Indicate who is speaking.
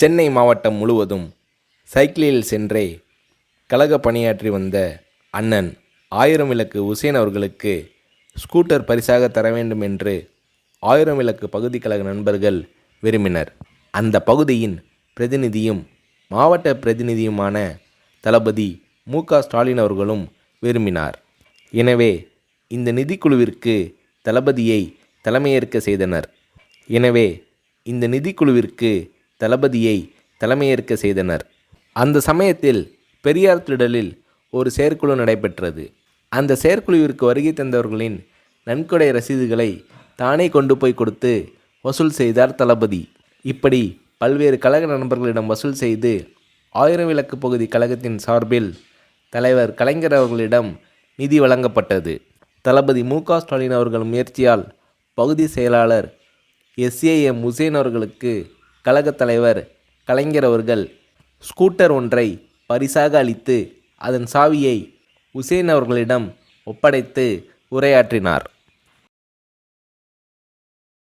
Speaker 1: சென்னை மாவட்டம் முழுவதும் சைக்கிளில் சென்றே கழக பணியாற்றி வந்த அண்ணன் ஆயிரம் விளக்கு உசேன் அவர்களுக்கு ஸ்கூட்டர் பரிசாக தர வேண்டும் என்று ஆயிரம் விளக்கு பகுதி கழக நண்பர்கள் விரும்பினர். அந்த பகுதியின் பிரதிநிதியும் மாவட்ட பிரதிநிதியுமான தளபதி மு.க.ஸ்டாலின் அவர்களும் விரும்பினார். எனவே இந்த நிதிக்குழுவிற்கு தளபதியை தலைமையேற்க செய்தனர். அந்த சமயத்தில் பெரியார் திடலில் ஒரு செயற்குழு நடைபெற்றது. அந்த செயற்குழுவிற்கு வருகை தந்தவர்களின் நன்கொடை ரசீதுகளை தானே கொண்டு போய் கொடுத்து வசூல் செய்தார் தளபதி. இப்படி பல்வேறு கழக நண்பர்களிடம் வசூல் செய்து ஆயிரம் விளக்கு பகுதி கழகத்தின் சார்பில் தலைவர் கலைஞர் அவர்களிடம் நிதி வழங்கப்பட்டது. தளபதி மு.க.ஸ்டாலின் அவர்கள் முயற்சியால் பகுதி செயலாளர் எஸ்.ஏ.எம். உசேன் அவர்களுக்கு கழகத் தலைவர் கலைஞர் அவர்கள் ஸ்கூட்டர் ஒன்றை பரிசாக அளித்து அதன் சாவியை உசேன் அவர்களிடம் ஒப்படைத்து உரையாற்றினார்.